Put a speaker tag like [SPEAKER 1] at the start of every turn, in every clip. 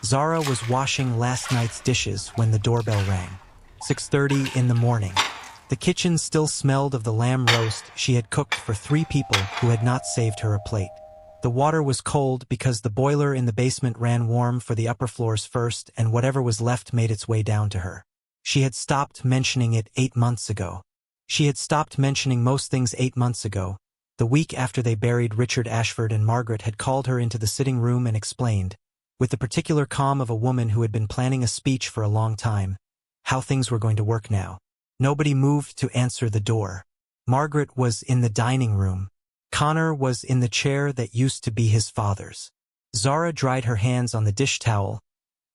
[SPEAKER 1] Zara was washing last night's dishes when the doorbell rang. 6:30 in the morning. The kitchen still smelled of the lamb roast she had cooked for 3 people who had not saved her a plate. The water was cold because the boiler in the basement ran warm for the upper floors first, and whatever was left made its way down to her. She had stopped mentioning it 8 months ago. She had stopped mentioning most things 8 months ago, the week after they buried Richard Ashford, and Margaret had called her into the sitting room and explained, with the particular calm of a woman who had been planning a speech for a long time, how things were going to work now. Nobody moved to answer the door. Margaret was in the dining room. Connor was in the chair that used to be his father's. Zara dried her hands on the dish towel,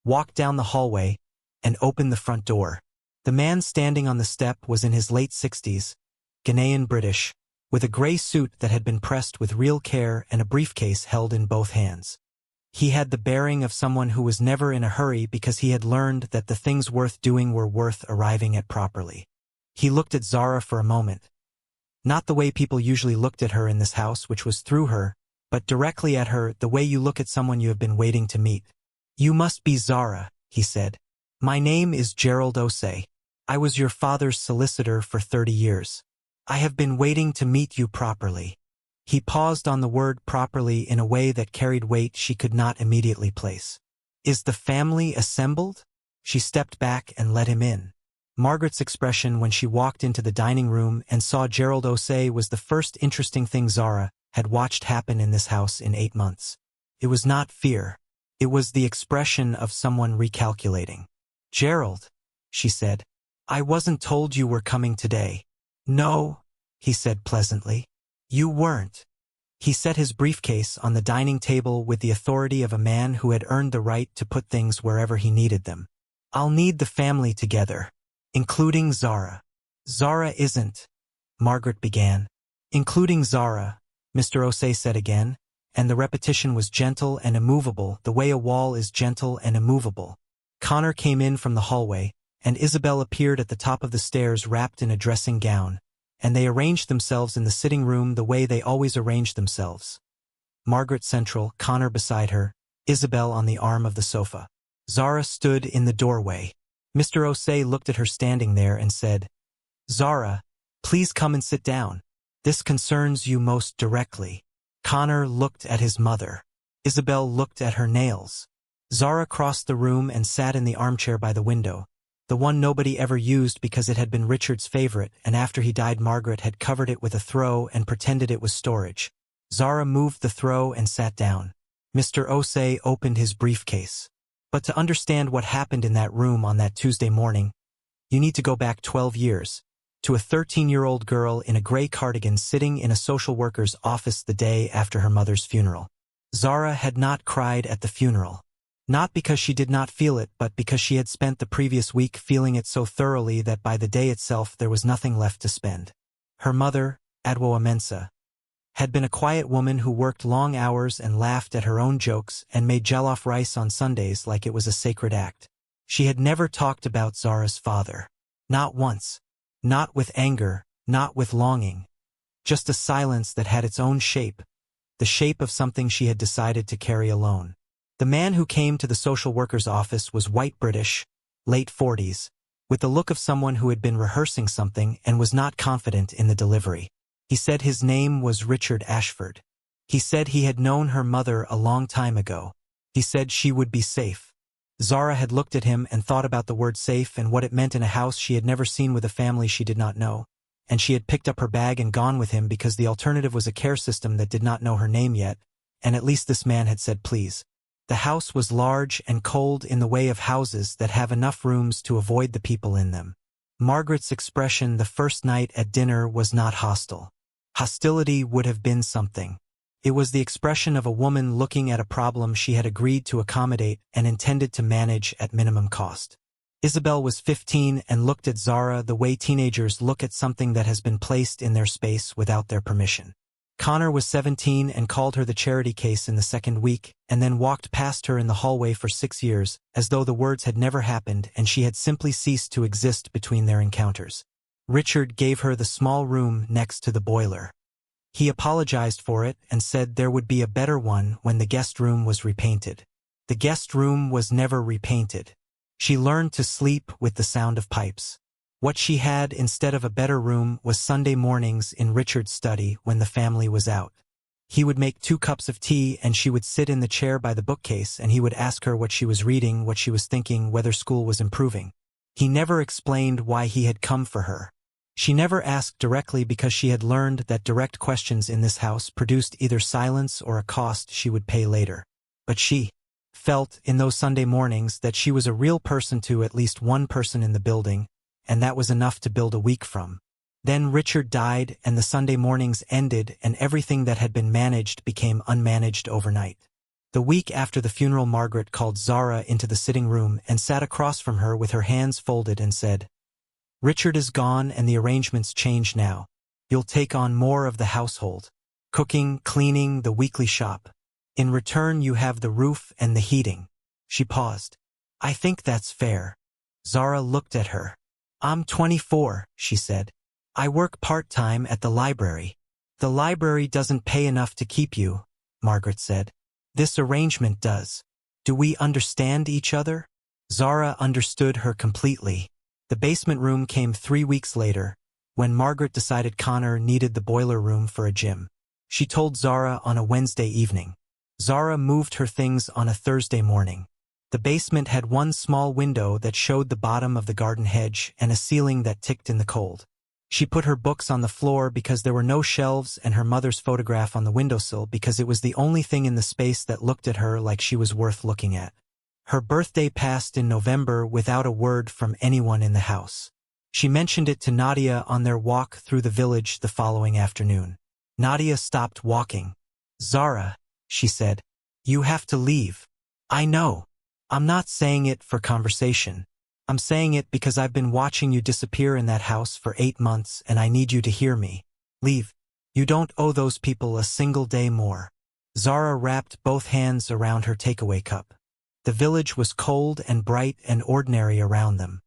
[SPEAKER 1] walked down the hallway, and opened the front door. The man standing on the step was in his late 60s, Ghanaian British, with a gray suit that had been pressed with real care and a briefcase held in both hands. He had the bearing of someone who was never in a hurry because he had learned that the things worth doing were worth arriving at properly. He looked at Zara for a moment. Not the way people usually looked at her in this house, which was through her, but directly at her, the way you look at someone you have been waiting to meet. "You must be Zara," he said. "My name is Gerald Osei. I was your father's solicitor for 30 years. I have been waiting to meet you properly." He paused on the word properly in a way that carried weight she could not immediately place. "Is the family assembled?" She stepped back and let him in. Margaret's expression when she walked into the dining room and saw Gerald Osei was the first interesting thing Zara had watched happen in this house in 8 months. It was not fear. It was the expression of someone recalculating. "Gerald," she said, "I wasn't told you were coming today." "No," he said pleasantly. "You weren't." He set his briefcase on the dining table with the authority of a man who had earned the right to put things wherever he needed them. "I'll need the family together, including Zara." "Zara isn't," Margaret began. "Including Zara," Mr. Osei said again, and the repetition was gentle and immovable, the way a wall is gentle and immovable. Connor came in from the hallway, and Isabel appeared at the top of the stairs wrapped in a dressing gown, and they arranged themselves in the sitting room the way they always arranged themselves. Margaret central, Connor beside her, Isabel on the arm of the sofa. Zara stood in the doorway. Mr. Osei looked at her standing there and said, "Zara, please come and sit down. This concerns you most directly." Connor looked at his mother. Isabel looked at her nails. Zara crossed the room and sat in the armchair by the window, the one nobody ever used because it had been Richard's favorite, and after he died Margaret had covered it with a throw and pretended it was storage. Zara moved the throw and sat down. Mr. Osei opened his briefcase. But to understand what happened in that room on that Tuesday morning, you need to go back 12 years, to a 13-year-old girl in a gray cardigan sitting in a social worker's office the day after her mother's funeral. Zara had not cried at the funeral. Not because she did not feel it, but because she had spent the previous week feeling it so thoroughly that by the day itself there was nothing left to spend. Her mother, Adwo Amensa, had been a quiet woman who worked long hours and laughed at her own jokes and made jollof rice on Sundays like it was a sacred act. She had never talked about Zara's father. Not once. Not with anger, not with longing. Just a silence that had its own shape, the shape of something she had decided to carry alone. The man who came to the social worker's office was white British, late 40s, with the look of someone who had been rehearsing something and was not confident in the delivery. He said his name was Richard Ashford. He said he had known her mother a long time ago. He said she would be safe. Zara had looked at him and thought about the word safe and what it meant in a house she had never seen with a family she did not know, and she had picked up her bag and gone with him because the alternative was a care system that did not know her name yet, and at least this man had said please. The house was large and cold in the way of houses that have enough rooms to avoid the people in them. Margaret's expression the first night at dinner was not hostile. Hostility would have been something. It was the expression of a woman looking at a problem she had agreed to accommodate and intended to manage at minimum cost. Isabel was 15 and looked at Zara the way teenagers look at something that has been placed in their space without their permission. Connor was 17 and called her the charity case in the second week, and then walked past her in the hallway for 6 years, as though the words had never happened and she had simply ceased to exist between their encounters. Richard gave her the small room next to the boiler. He apologized for it and said there would be a better one when the guest room was repainted. The guest room was never repainted. She learned to sleep with the sound of pipes. What she had instead of a better room was Sunday mornings in Richard's study when the family was out. He would make 2 cups of tea and she would sit in the chair by the bookcase and he would ask her what she was reading, what she was thinking, whether school was improving. He never explained why he had come for her. She never asked directly because she had learned that direct questions in this house produced either silence or a cost she would pay later. But she felt in those Sunday mornings that she was a real person to at least one person in the building, and that was enough to build a week from. Then Richard died and the Sunday mornings ended and everything that had been managed became unmanaged overnight. The week after the funeral, Margaret called Zara into the sitting room and sat across from her with her hands folded and said, "Richard is gone and the arrangements change now. You'll take on more of the household. Cooking, cleaning, the weekly shop. In return you have the roof and the heating." She paused. "I think that's fair." Zara looked at her. "I'm 24, she said. "I work part-time at the library." "The library doesn't pay enough to keep you," Margaret said. "This arrangement does. Do we understand each other?" Zara understood her completely. The basement room came 3 weeks later, when Margaret decided Connor needed the boiler room for a gym. She told Zara on a Wednesday evening. Zara moved her things on a Thursday morning. The basement had one small window that showed the bottom of the garden hedge and a ceiling that ticked in the cold. She put her books on the floor because there were no shelves and her mother's photograph on the windowsill because it was the only thing in the space that looked at her like she was worth looking at. Her birthday passed in November without a word from anyone in the house. She mentioned it to Nadia on their walk through the village the following afternoon. Nadia stopped walking. "Zara," she said, "you have to leave." "I know. I'm not saying it for conversation. I'm saying it because I've been watching you disappear in that house for 8 months and I need you to hear me. Leave. You don't owe those people a single day more." Zara wrapped both hands around her takeaway cup. The village was cold and bright and ordinary around them.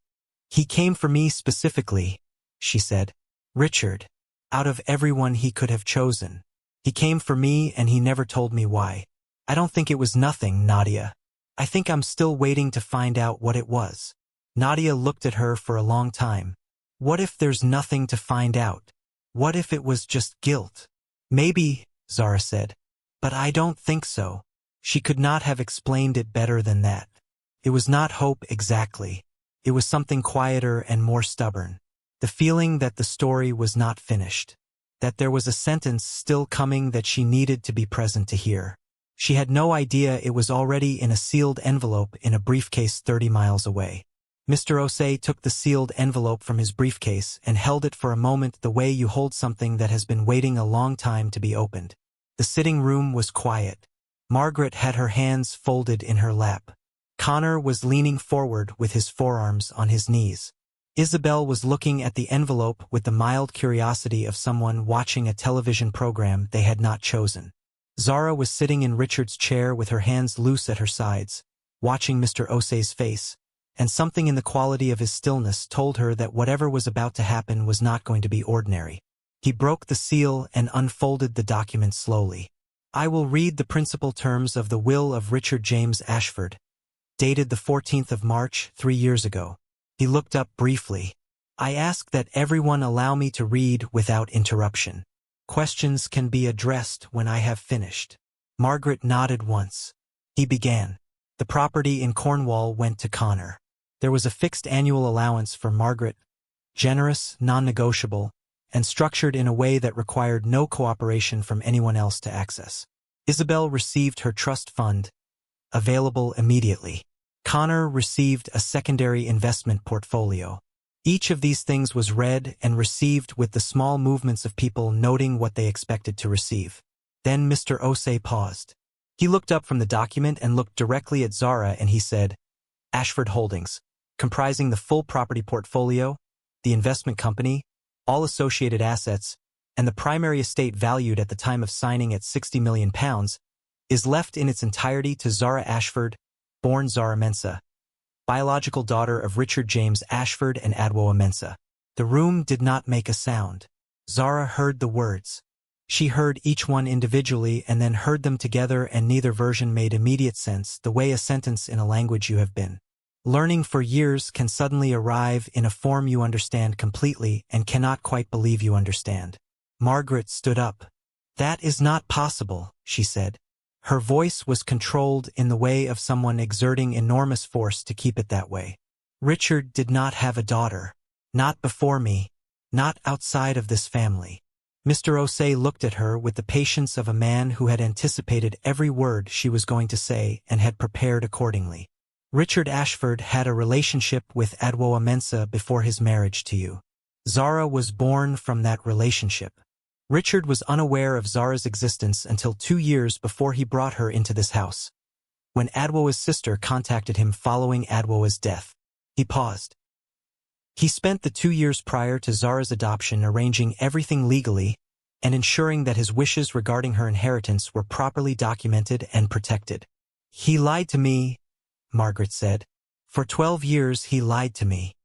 [SPEAKER 1] "He came for me specifically," she said. "Richard. Out of everyone he could have chosen. He came for me and he never told me why. I don't think it was nothing, Nadia. I think I'm still waiting to find out what it was." Nadia looked at her for a long time. "What if there's nothing to find out? What if it was just guilt?" "Maybe," Zara said. "But I don't think so." She could not have explained it better than that. It was not hope exactly. It was something quieter and more stubborn. The feeling that the story was not finished. That there was a sentence still coming that she needed to be present to hear. She had no idea it was already in a sealed envelope in a briefcase 30 miles away. Mr. Osei took the sealed envelope from his briefcase and held it for a moment the way you hold something that has been waiting a long time to be opened. The sitting room was quiet. Margaret had her hands folded in her lap. Connor was leaning forward with his forearms on his knees. Isabel was looking at the envelope with the mild curiosity of someone watching a television program they had not chosen. Zara was sitting in Richard's chair with her hands loose at her sides, watching Mr. Osei's face, and something in the quality of his stillness told her that whatever was about to happen was not going to be ordinary. He broke the seal and unfolded the document slowly. "I will read the principal terms of the will of Richard James Ashford, dated the 14th of March, 3 years ago." He looked up briefly. "I ask that everyone allow me to read without interruption. Questions can be addressed when I have finished." Margaret nodded once. He began. "The property in Cornwall went to Connor. There was a fixed annual allowance for Margaret, generous, non-negotiable, and structured in a way that required no cooperation from anyone else to access. Isabel received her trust fund, available immediately. Connor received a secondary investment portfolio. Each of these things was read and received with the small movements of people noting what they expected to receive. Then Mr. Osei paused. He looked up from the document and looked directly at Zara and he said, "Ashford Holdings, comprising the full property portfolio, the investment company, all associated assets, and the primary estate valued at the time of signing at £60 million, is left in its entirety to Zara Ashford, born Zara Mensah, biological daughter of Richard James Ashford and Adwoa Mensah." The room did not make a sound. Zara heard the words. She heard each one individually and then heard them together, and neither version made immediate sense, the way a sentence in a language you have been learning for years can suddenly arrive in a form you understand completely and cannot quite believe you understand. Margaret stood up. "That is not possible," she said. Her voice was controlled in the way of someone exerting enormous force to keep it that way. "Richard did not have a daughter. Not before me. Not outside of this family." Mr. O'Shea looked at her with the patience of a man who had anticipated every word she was going to say and had prepared accordingly. "Richard Ashford had a relationship with Adwoa Mensah before his marriage to you. Zara was born from that relationship. Richard was unaware of Zara's existence until 2 years before he brought her into this house. When Adwoa's sister contacted him following Adwoa's death, he paused. He spent the 2 years prior to Zara's adoption arranging everything legally and ensuring that his wishes regarding her inheritance were properly documented and protected. He lied to me," Margaret said. "For 12 years he lied to me."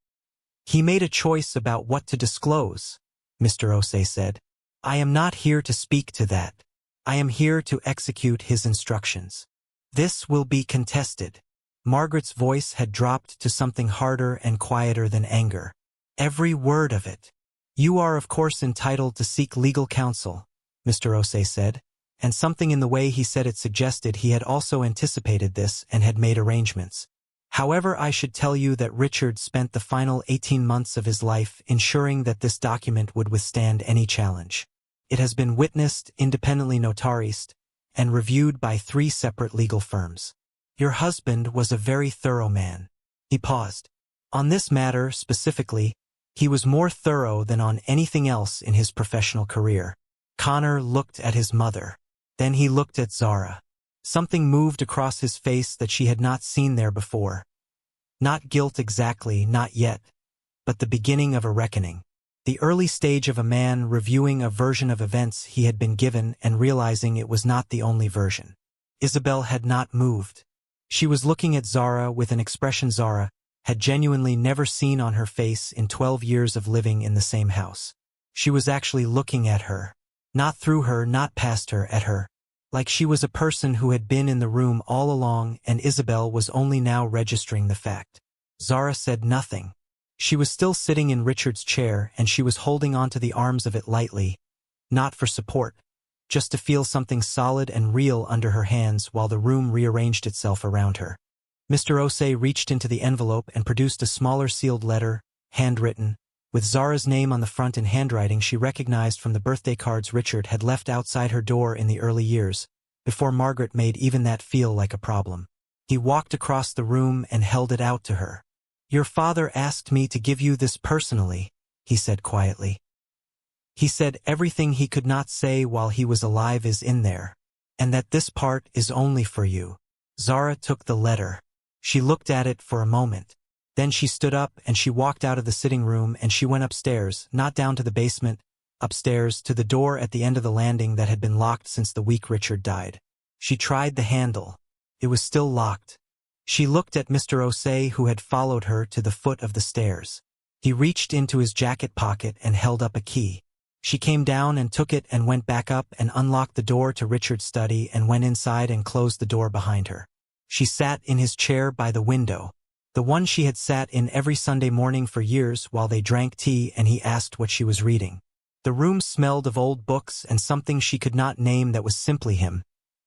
[SPEAKER 1] "He made a choice about what to disclose," Mr. O'Shea said. "I am not here to speak to that. I am here to execute his instructions. This will be contested." Margaret's voice had dropped to something harder and quieter than anger. "Every word of it. You are of course entitled to seek legal counsel," Mr. O'Shea said, and something in the way he said it suggested he had also anticipated this and had made arrangements. "However, I should tell you that Richard spent the final 18 months of his life ensuring that this document would withstand any challenge. It has been witnessed, independently notarized, and reviewed by 3 separate legal firms. Your husband was a very thorough man." He paused. "On this matter, specifically, he was more thorough than on anything else in his professional career." Connor looked at his mother. Then he looked at Zara. Something moved across his face that she had not seen there before. Not guilt exactly, not yet, but the beginning of a reckoning. The early stage of a man reviewing a version of events he had been given and realizing it was not the only version. Isabel had not moved. She was looking at Zara with an expression Zara had genuinely never seen on her face in 12 years of living in the same house. She was actually looking at her. Not through her, not past her, at her. Like she was a person who had been in the room all along, and Isabel was only now registering the fact. Zara said nothing. She was still sitting in Richard's chair, and she was holding onto the arms of it lightly, not for support, just to feel something solid and real under her hands while the room rearranged itself around her. Mr. O'Shea reached into the envelope and produced a smaller sealed letter, handwritten, with Zara's name on the front in handwriting she recognized from the birthday cards Richard had left outside her door in the early years, before Margaret made even that feel like a problem. He walked across the room and held it out to her. "Your father asked me to give you this personally," he said quietly. "He said everything he could not say while he was alive is in there, and that this part is only for you." Zara took the letter. She looked at it for a moment. Then she stood up and she walked out of the sitting room and she went upstairs, not down to the basement, upstairs to the door at the end of the landing that had been locked since the week Richard died. She tried the handle. It was still locked. She looked at Mr. O'Shea, who had followed her to the foot of the stairs. He reached into his jacket pocket and held up a key. She came down and took it and went back up and unlocked the door to Richard's study and went inside and closed the door behind her. She sat in his chair by the window, the one she had sat in every Sunday morning for years while they drank tea and he asked what she was reading. The room smelled of old books and something she could not name that was simply him,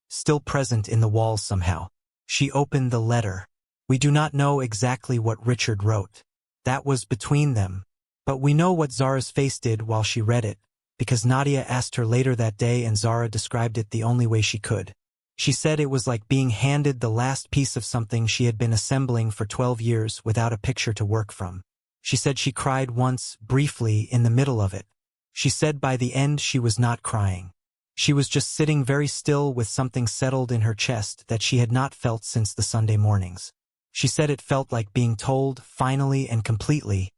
[SPEAKER 1] still present in the walls somehow. She opened the letter. "We do not know exactly what Richard wrote. That was between them. But we know what Zara's face did while she read it, because Nadia asked her later that day and Zara described it the only way she could. She said it was like being handed the last piece of something she had been assembling for 12 years without a picture to work from. She said she cried once, briefly, in the middle of it. She said by the end she was not crying. She was just sitting very still with something settled in her chest that she had not felt since the Sunday mornings. She said it felt like being told, finally and completely,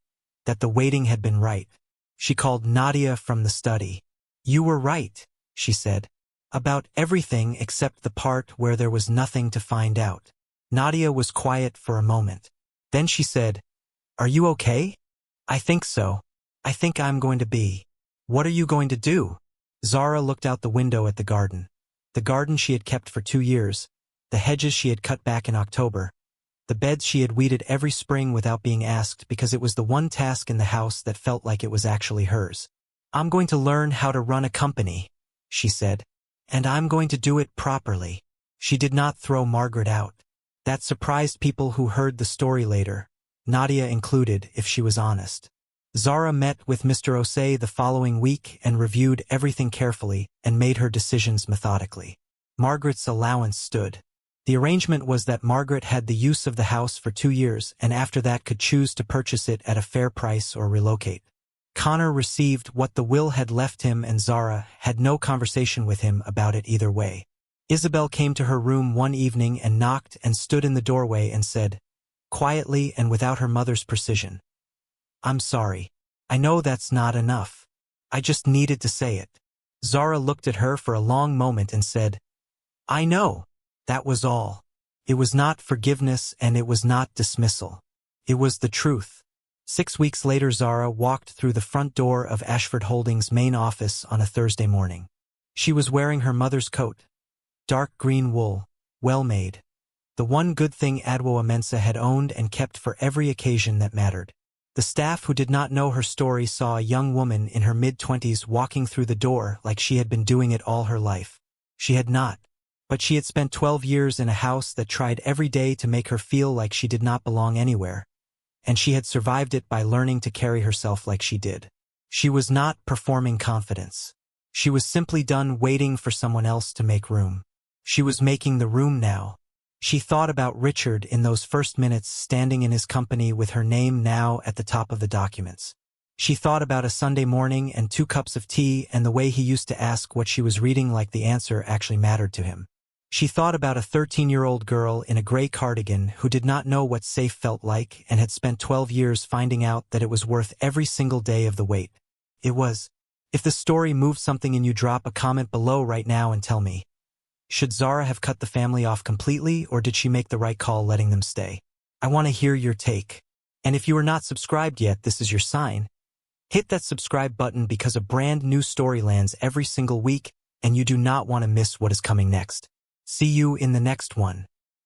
[SPEAKER 1] that the waiting had been right. She called Nadia from the study. "You were right," she said. "About everything except the part where there was nothing to find out." Nadia was quiet for a moment. Then she said, "Are you okay?" "I think so. I think I'm going to be." "What are you going to do?" Zara looked out the window at the garden. The garden she had kept for 2 years, the hedges she had cut back in October, the beds she had weeded every spring without being asked because it was the one task in the house that felt like it was actually hers. "I'm going to learn how to run a company," she said. "And I'm going to do it properly." She did not throw Margaret out. That surprised people who heard the story later, Nadia included, if she was honest. Zara met with Mr. Osei the following week and reviewed everything carefully and made her decisions methodically. Margaret's allowance stood. The arrangement was that Margaret had the use of the house for 2 years and after that could choose to purchase it at a fair price or relocate. Connor received what the will had left him and Zara had no conversation with him about it either way. Isabel came to her room one evening and knocked and stood in the doorway and said, quietly and without her mother's precision, "I'm sorry. I know that's not enough. I just needed to say it." Zara looked at her for a long moment and said, "I know." That was all. It was not forgiveness and it was not dismissal. It was the truth. 6 weeks later Zara walked through the front door of Ashford Holdings' main office on a Thursday morning. She was wearing her mother's coat. Dark green wool, well made. The one good thing Adwoa Mensah had owned and kept for every occasion that mattered. The staff who did not know her story saw a young woman in her mid-20s walking through the door like she had been doing it all her life. She had not. But she had spent 12 years in a house that tried every day to make her feel like she did not belong anywhere. And she had survived it by learning to carry herself like she did. She was not performing confidence. She was simply done waiting for someone else to make room. She was making the room now. She thought about Richard in those first minutes standing in his company with her name now at the top of the documents. She thought about a Sunday morning and 2 cups of tea and the way he used to ask what she was reading like the answer actually mattered to him. She thought about a 13-year-old girl in a gray cardigan who did not know what safe felt like and had spent 12 years finding out that it was worth every single day of the wait. It was. If the story moved something in you, drop a comment below right now and tell me. Should Zara have cut the family off completely or did she make the right call letting them stay? I want to hear your take. And if you are not subscribed yet, this is your sign. Hit that subscribe button because a brand new story lands every single week and you do not want to miss what is coming next. See you in the next one.